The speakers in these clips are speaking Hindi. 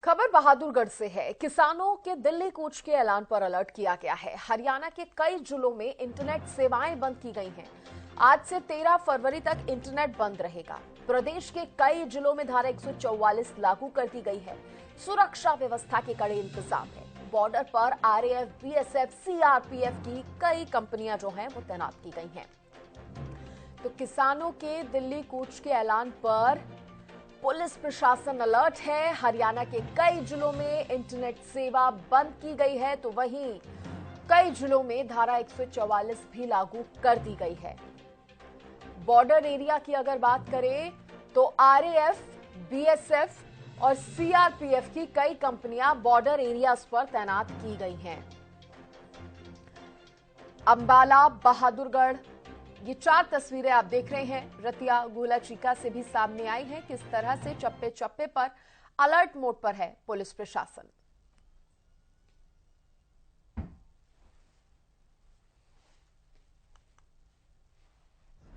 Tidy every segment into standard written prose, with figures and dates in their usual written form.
खबर बहादुरगढ़ से है। किसानों के दिल्ली कूच के ऐलान पर अलर्ट किया गया है। हरियाणा के कई जिलों में इंटरनेट सेवाएं बंद की गई हैं। आज से 13 फरवरी तक इंटरनेट बंद रहेगा। प्रदेश के कई जिलों में धारा 144 लागू कर दी गई है। सुरक्षा व्यवस्था के कड़े इंतजाम है। बॉर्डर पर आरएएफ, बीएसएफ, सीआरपीएफ की कई कंपनियां जो हैं वो तैनात की गई हैं। तो किसानों के दिल्ली कूच के ऐलान पर पुलिस प्रशासन अलर्ट है। हरियाणा के कई जिलों में इंटरनेट सेवा बंद की गई है, तो वहीं कई जिलों में धारा 144 भी लागू कर दी गई है। बॉर्डर एरिया की अगर बात करें तो आरएएफ, बीएसएफ और सीआरपीएफ की कई कंपनियां बॉर्डर एरियाज पर तैनात की गई हैं। अंबाला, बहादुरगढ़, ये 4 तस्वीरें आप देख रहे हैं रतिया गोला चीका से भी सामने आई हैं। किस तरह से चप्पे चप्पे पर अलर्ट मोड पर है पुलिस प्रशासन।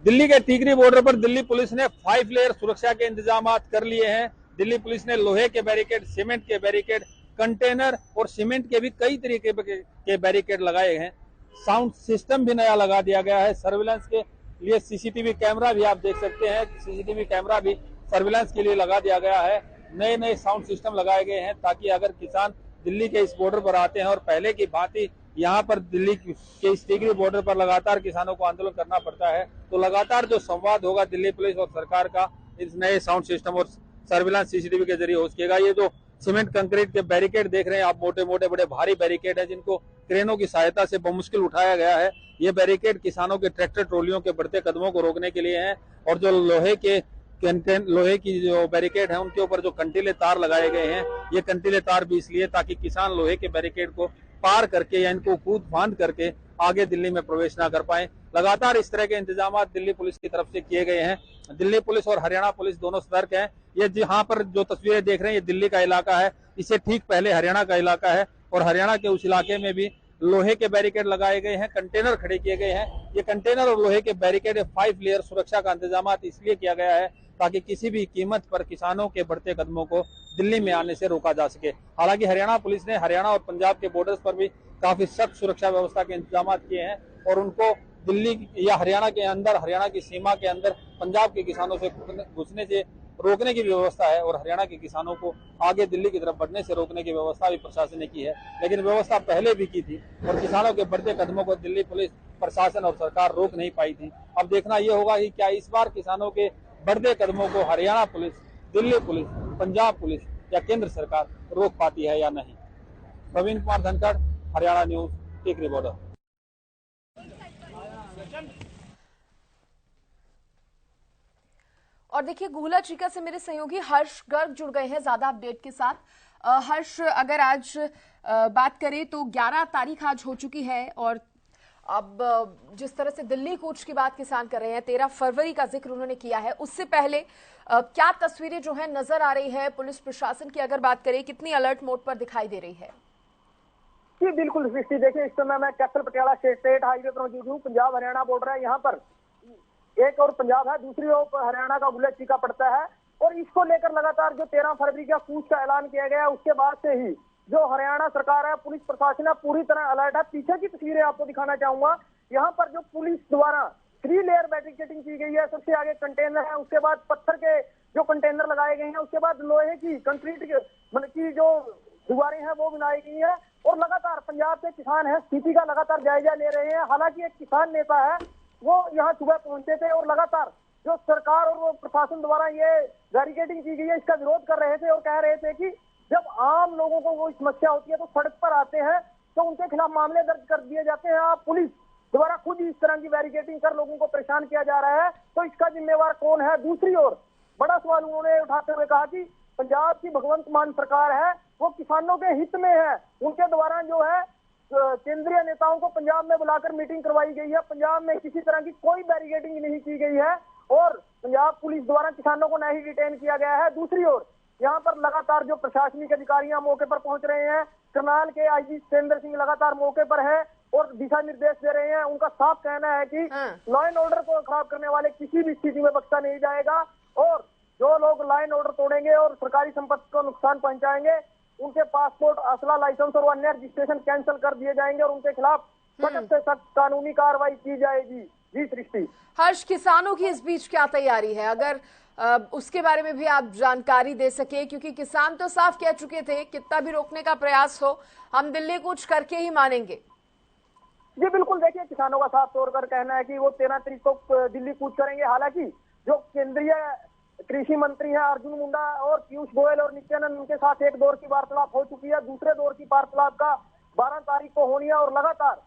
दिल्ली के टीकरी बॉर्डर पर दिल्ली पुलिस ने 5 लेयर सुरक्षा के इंतजाम कर लिए हैं। दिल्ली पुलिस ने लोहे के बैरिकेड, सीमेंट के बैरिकेड, कंटेनर और सीमेंट के भी कई तरीके के बैरिकेड लगाए हैं। साउंड सिस्टम भी नया लगा दिया गया है। सर्विलांस के लिए सीसीटीवी कैमरा भी आप देख सकते हैं। सीसीटीवी कैमरा भी सर्विलांस के लिए लगा दिया गया है। नए नए साउंड सिस्टम लगाए गए हैं ताकि अगर किसान दिल्ली के इस बॉर्डर पर आते हैं और पहले की भांति यहाँ पर दिल्ली के इस टीकरी बॉर्डर पर लगातार किसानों को आंदोलन करना पड़ता है, तो लगातार जो संवाद होगा दिल्ली पुलिस और सरकार का इस नए साउंड सिस्टम और सर्विलांस सीसीटीवी के जरिए हो सकेगा। ये जो सीमेंट कंक्रीट के बैरिकेड देख रहे हैं आप, मोटे मोटे बड़े भारी बैरिकेड है जिनको क्रेनों की सहायता से बमुश्किल उठाया गया है। ये बैरिकेड किसानों के ट्रैक्टर ट्रॉलियों के बढ़ते कदमों को रोकने के लिए हैं। और जो लोहे की जो बैरिकेड है उनके ऊपर जो कंटीले तार लगाए गए हैं, ये कंटीले तार भी इसलिए ताकि किसान लोहे के बैरिकेड को पार करके या इनको कूद फांद करके आगे दिल्ली में प्रवेश ना कर पाए। लगातार इस तरह के इंतजाम दिल्ली पुलिस की तरफ से किए गए हैं। दिल्ली पुलिस और हरियाणा पुलिस दोनों सतर्क हैं। ये जहाँ पर जो तस्वीरें देख रहे हैं ये दिल्ली का इलाका है, इससे ठीक पहले हरियाणा का इलाका है और हरियाणा के उस इलाके में भी लोहे के बैरिकेड लगाए गए हैं, कंटेनर खड़े किए गए हैं। ये कंटेनर और लोहे के बैरिकेड 5 लेयर सुरक्षा का इंतजाम इसलिए किया गया है ताकि किसी भी कीमत पर किसानों के बढ़ते कदमों को दिल्ली में आने से रोका जा सके। हालांकि हरियाणा पुलिस ने हरियाणा और पंजाब के बॉर्डर्स पर भी काफी सख्त सुरक्षा व्यवस्था के इंतजाम किए हैं और उनको दिल्ली या हरियाणा के अंदर, हरियाणा की सीमा के अंदर पंजाब के किसानों से घुसने से रोकने की व्यवस्था है और हरियाणा के किसानों को आगे दिल्ली की तरफ बढ़ने से रोकने की व्यवस्था भी प्रशासन ने की है। लेकिन व्यवस्था पहले भी की थी और किसानों के बढ़ते कदमों को दिल्ली पुलिस प्रशासन और सरकार रोक नहीं पाई थी। अब देखना यह होगा कि क्या इस बार किसानों के बढ़ते कदमों को Haryana police, Delhi police, Punjab police या केंद्र सरकार रोक पाती है या नहीं। Praveen Kumar Dhankhar, Haryana news, Tikri border. और देखिए गुहला चीका से मेरे सहयोगी हर्ष गर्ग जुड़ गए हैं ज्यादा अपडेट के साथ। हर्ष, अगर आज बात करें तो 11 तारीख आज हो चुकी है और अब जिस तरह से दिल्ली कूच की बात किसान कर रहे हैं, 13 फरवरी का जिक्र उन्होंने किया है, उससे पहले क्या तस्वीरें जो है नजर आ रही है पुलिस प्रशासन की अगर बात करें, कितनी अलर्ट मोड पर दिखाई दे रही है? जी बिल्कुल सृष्टि, देखिए इस समय मैं कैसल पटियाला स्टेट हाईवे पर मौजूद हूँ। पंजाब हरियाणा बॉर्डर है, यहाँ पर एक और पंजाब है, दूसरी ओर हरियाणा का गुहला चीका पड़ता है। और इसको लेकर लगातार जो 13 फरवरी का कूच का ऐलान किया गया उसके बाद से ही जो हरियाणा सरकार है, पुलिस प्रशासन है, पूरी तरह अलर्ट है। पीछे की तस्वीरें आपको दिखाना चाहूंगा। यहाँ पर जो पुलिस द्वारा 3 लेयर बैरिकेडिंग की गई है, सबसे आगे कंटेनर है, उसके बाद पत्थर के जो कंटेनर लगाए गए हैं, उसके बाद लोहे की कंक्रीट की जो दीवारें हैं वो बनाई गई है। और लगातार पंजाब के किसान है स्थिति का लगातार जायजा ले रहे हैं। हालांकि एक किसान नेता है वो यहाँ सुबह पहुंचे थे और लगातार जो सरकार और वो प्रशासन द्वारा ये बैरिकेडिंग की गई है इसका विरोध कर रहे थे और कह रहे थे कि जब आम लोगों को कोई समस्या होती है तो सड़क पर आते हैं तो उनके खिलाफ मामले दर्ज कर दिए जाते हैं। आप पुलिस द्वारा खुद इस तरह की बैरिकेडिंग कर लोगों को परेशान किया जा रहा है, तो इसका जिम्मेवार कौन है? दूसरी ओर बड़ा सवाल उन्होंने उठाते हुए कहा कि पंजाब की भगवंत मान सरकार है, वो किसानों के हित में है। उनके द्वारा जो है केंद्रीय नेताओं को पंजाब में बुलाकर मीटिंग करवाई गई है। पंजाब में किसी तरह की कोई बैरिकेडिंग नहीं की गई है और पंजाब पुलिस द्वारा किसानों को नहीं डिटेन किया गया है। दूसरी ओर यहाँ पर लगातार जो प्रशासनिक अधिकारियां मौके पर पहुंच रहे हैं, करनाल के आईजी सतेंद्र सिंह लगातार मौके पर है और दिशा निर्देश दे रहे हैं। उनका साफ कहना है कि लॉ एंड ऑर्डर को खराब करने वाले किसी भी स्थिति में बख्शा नहीं जाएगा और जो लोग लॉ एंड ऑर्डर तोड़ेंगे और सरकारी संपत्ति को नुकसान पहुंचाएंगे उनके पासपोर्ट, असला लाइसेंस और अन्य रजिस्ट्रेशन कैंसिल कर दिए जाएंगे और उनके खिलाफ सख्त से सख्त कानूनी कार्रवाई की जाएगी। जी सृष्टि। हर्ष, किसानों की इस बीच क्या तैयारी है, अगर उसके बारे में भी आप जानकारी दे सके, क्योंकि किसान तो साफ कह चुके थे कितना भी रोकने का प्रयास हो हम दिल्ली कूच करके ही मानेंगे। जी बिल्कुल, देखिए किसानों का साफ तौर पर कहना है कि वो 13 तारीख को दिल्ली कूच करेंगे। हालांकि जो केंद्रीय कृषि मंत्री हैं अर्जुन मुंडा और पीयूष गोयल और नित्यानंद, उनके साथ एक दौर की वार्तालाप हो चुकी है। दूसरे दौर की वार्तालाप का 12 तारीख को होनी है और लगातार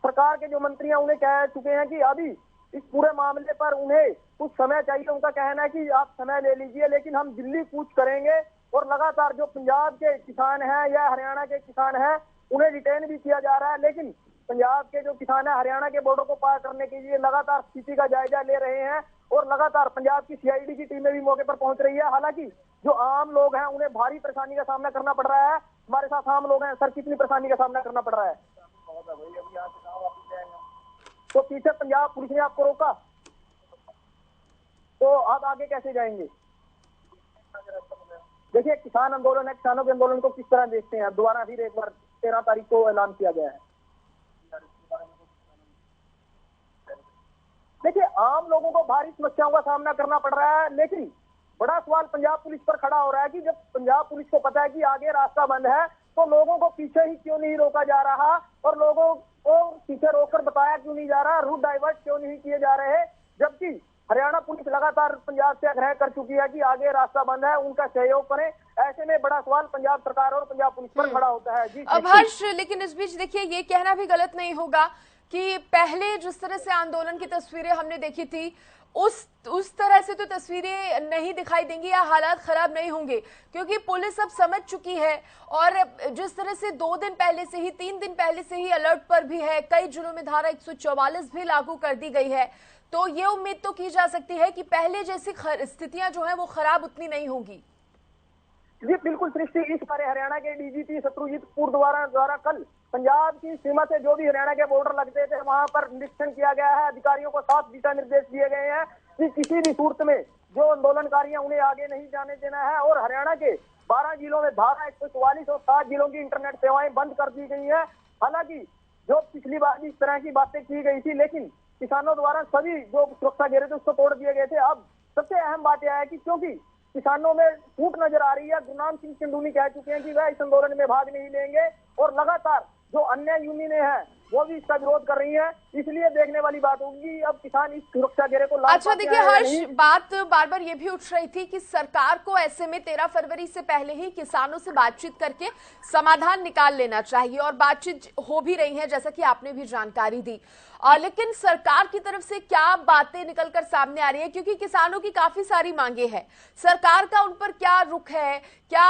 सरकार के जो मंत्री हैं उन्हें कह चुके हैं कि अभी इस पूरे मामले पर उन्हें कुछ समय चाहिए। उनका कहना है कि आप समय ले लीजिए, लेकिन हम दिल्ली कूच करेंगे। और लगातार जो पंजाब के किसान हैं या हरियाणा के किसान हैं उन्हें डिटेन भी किया जा रहा है, लेकिन पंजाब के जो किसान है हरियाणा के बॉर्डर को पार करने के लिए लगातार स्थिति का जायजा ले रहे हैं और लगातार पंजाब की सीआईडी की टीमें भी मौके पर पहुंच रही है। हालांकि जो आम लोग हैं उन्हें भारी परेशानी का सामना करना पड़ रहा है। हमारे साथ आम लोग हैं, सर कितनी परेशानी का सामना करना पड़ रहा है? तो पीछे पंजाब पुलिस ने आपको रोका, तो आप आगे कैसे जाएंगे? देखिए किसान आंदोलन है, किसानों के आंदोलन को किस तरह देखते हैं? दोबारा फिर एक बार 13 तारीख को ऐलान किया गया है। देखिए आम लोगों को भारी समस्याओं का सामना करना पड़ रहा है, लेकिन बड़ा सवाल पंजाब पुलिस पर खड़ा हो रहा है कि जब पंजाब पुलिस को पता है कि आगे रास्ता बंद है तो लोगों को पीछे ही क्यों नहीं रोका जा रहा और लोगों को पीछे रोककर बताया क्यों नहीं जा रहा, रूट डाइवर्ट क्यों नहीं किए जा रहे, जबकि हरियाणा पुलिस लगातार पंजाब से आग्रह कर चुकी है कि आगे रास्ता बंद है, उनका सहयोग करें। ऐसे में बड़ा सवाल पंजाब सरकार और पंजाब पुलिस पर खड़ा होता है। जी अब हर्ष, लेकिन इस बीच देखिए ये कहना भी गलत नहीं होगा कि पहले जिस तरह से आंदोलन की तस्वीरें हमने देखी थी उस तरह से तो तस्वीरें नहीं दिखाई देंगी या हालात खराब नहीं होंगे, क्योंकि पुलिस अब समझ चुकी है और जिस तरह से 2 दिन पहले से ही 3 दिन पहले से ही अलर्ट पर भी है, कई जिलों में धारा 144 भी लागू कर दी गई है, तो ये उम्मीद तो की जा सकती है कि पहले जैसी स्थितियां जो है वो खराब उतनी नहीं होगी। जी बिल्कुल सृष्टि, इस बारे हरियाणा के डीजीपी शत्रुजीत पुर द्वारा कल पंजाब की सीमा से जो भी हरियाणा के बॉर्डर लगते थे वहां पर निरीक्षण किया गया है। अधिकारियों को साफ दिशा निर्देश दिए गए हैं कि किसी भी सूरत में जो आंदोलनकारी हैं उन्हें आगे नहीं जाने देना है। और हरियाणा के 12 जिलों में धारा 144 और 7 जिलों की इंटरनेट सेवाएं बंद कर दी गई है। हालांकि जो पिछली बार भी इस तरह की बातें की गई थी, लेकिन किसानों द्वारा सभी जो सुरक्षा घेरे थे उसको तोड़ दिए गए थे। अब सबसे अहम बात यह है कि क्योंकि किसानों में फूट नजर आ रही है, गुरनाम सिंह चंदूनी कह चुके हैं कि वह इस आंदोलन में भाग नहीं लेंगे और लगातार जो अन्य यूनियनें हैं वो भी इसका विरोध कर रही हैं। इसलिए देखने वाली बात होगी अब किसान इस सुरक्षा घेरे को लाभ। अच्छा देखिए हर्ष, बात बार बार ये भी उठ रही थी कि सरकार को ऐसे में 13 फरवरी से पहले ही किसानों से बातचीत करके समाधान निकाल लेना चाहिए और बातचीत हो भी रही है जैसा कि आपने भी जानकारी दी, लेकिन सरकार की तरफ से क्या बातें निकलकर सामने आ रही है, क्योंकि किसानों की काफी सारी मांगे हैं, सरकार का उन पर क्या रुख है? क्या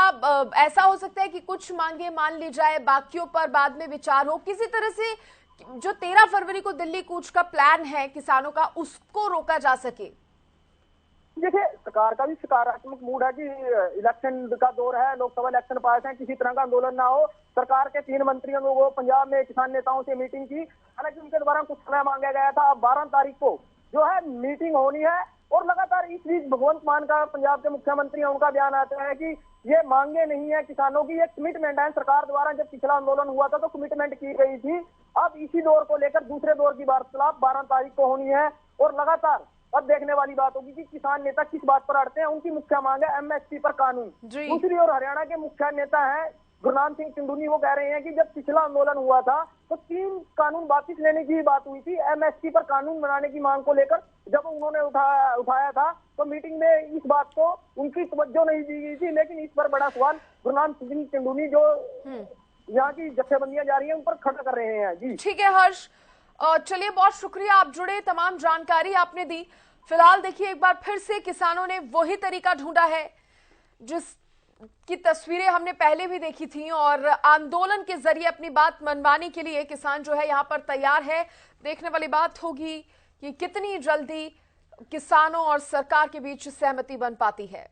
ऐसा हो सकता है कि कुछ मांगे मान ली जाए, बाकियों पर बाद में विचार हो, किसी तरह से जो 13 फरवरी को दिल्ली कूच का प्लान है किसानों का उसको रोका जा सके? देखिए सरकार का भी सकारात्मक मूड है कि इलेक्शन का दौर है, लोकसभा इलेक्शन पास है, किसी तरह का आंदोलन ना हो। सरकार के 3 मंत्रियों ने पंजाब में किसान नेताओं से मीटिंग की, हालांकि उनके द्वारा कुछ समय मांगा गया था। अब 12 तारीख को जो है मीटिंग होनी है और लगातार इस बीच भगवंत मान का पंजाब के मुख्यमंत्री है उनका बयान आता है कि ये मांगे नहीं है किसानों की, ये कमिटमेंट है सरकार द्वारा। जब पिछला आंदोलन हुआ था तो कमिटमेंट की गई थी। अब इसी दौर को लेकर दूसरे दौर की वार्तालाप 12 तारीख को होनी है और लगातार अब देखने वाली बात होगी कि किसान नेता किस बात पर अड़ते हैं। उनकी मुख्य मांग है एमएसपी पर कानून। दूसरी ओर हरियाणा के मुख्य नेता है गुरनाम सिंह चंदूनी, वो कह रहे हैं कि जब पिछला आंदोलन हुआ था तो 3 कानून वापिस लेने की बात हुई थी, एमएसपी पर कानून बनाने की मांग को लेकर जब उन्होंने उठाया था तो मीटिंग में इस बात को उनकी तवज्जो नहीं दी गई थी। लेकिन इस पर बड़ा सवाल गुरनाम सिंह चंदूनी जो यहाँ की जत्थेबंदियां जारी है उन पर खड़ा कर रहे हैं। जी ठीक है हर्ष, चलिए बहुत शुक्रिया, आप जुड़े, तमाम जानकारी आपने दी। फिलहाल देखिए एक बार फिर से किसानों ने वही तरीका ढूंढा है जिस की तस्वीरें हमने पहले भी देखी थी और आंदोलन के जरिए अपनी बात मनवाने के लिए किसान जो है यहाँ पर तैयार है। देखने वाली बात होगी कि कितनी जल्दी किसानों और सरकार के बीच सहमति बन पाती है।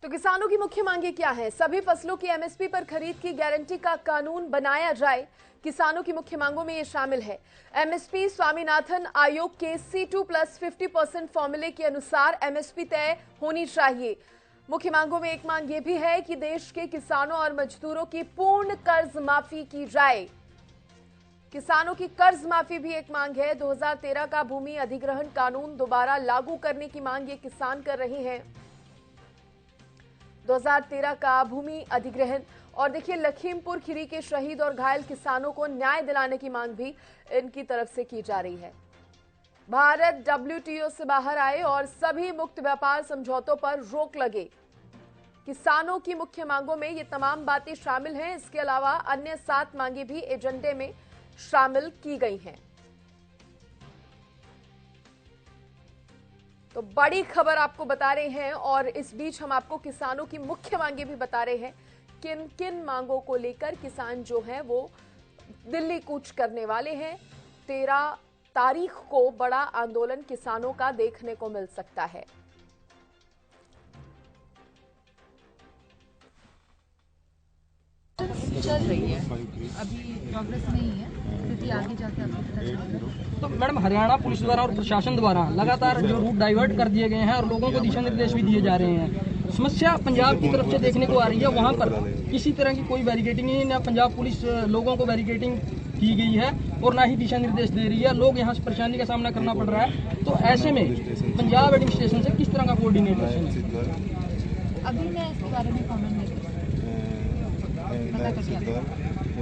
तो किसानों की मुख्य मांगे क्या है? सभी फसलों की एमएसपी पर खरीद की गारंटी का कानून बनाया जाए। किसानों की मुख्य मांगों में ये शामिल है। एमएसपी स्वामीनाथन आयोग के C2+50% फॉर्मूले के अनुसार एमएसपी तय होनी चाहिए। मुख्य मांगों में एक मांग ये भी है कि देश के किसानों और मजदूरों की पूर्ण कर्ज माफी की जाए। किसानों की कर्ज माफी भी एक मांग है। 2013 का भूमि अधिग्रहण कानून दोबारा लागू करने की मांग ये किसान कर रहे हैं। 2013 का भूमि अधिग्रहण और देखिए लखीमपुर खीरी के शहीद और घायल किसानों को न्याय दिलाने की मांग भी इनकी तरफ से की जा रही है। भारत WTO से बाहर आए और सभी मुक्त व्यापार समझौतों पर रोक लगे। किसानों की मुख्य मांगों में ये तमाम बातें शामिल हैं। इसके अलावा अन्य 7 मांगे भी एजेंडे में शामिल की गई हैं। तो बड़ी खबर आपको बता रहे हैं और इस बीच हम आपको किसानों की मुख्य मांगे भी बता रहे हैं। किन किन मांगों को लेकर किसान जो हैं वो दिल्ली कूच करने वाले हैं। 13 तारीख को बड़ा आंदोलन किसानों का देखने को मिल सकता है। चल रही है, अभी प्रोग्रेस नहीं है क्योंकि आगे जाके आपको पता चलेगा। तो मैडम हरियाणा पुलिस द्वारा और प्रशासन द्वारा लगातार जो रूट डाइवर्ट कर दिए गए हैं और लोगों को दिशा निर्देश भी दिए जा रहे हैं। समस्या पंजाब की तरफ से देखने को आ रही है, वहाँ पर किसी तरह की कोई बैरिकेडिंग नहीं, ना पंजाब पुलिस लोगों को बैरिकेडिंग की गई है और ना ही दिशा निर्देश दे रही है। लोग यहाँ से परेशानी का सामना करना पड़ रहा है। तो ऐसे में पंजाब एडमिनिस्ट्रेशन से किस तरह का कोऑर्डिनेशन है? अभी मैं इसके बारे में कमेंट नहीं कर सकती, पता करके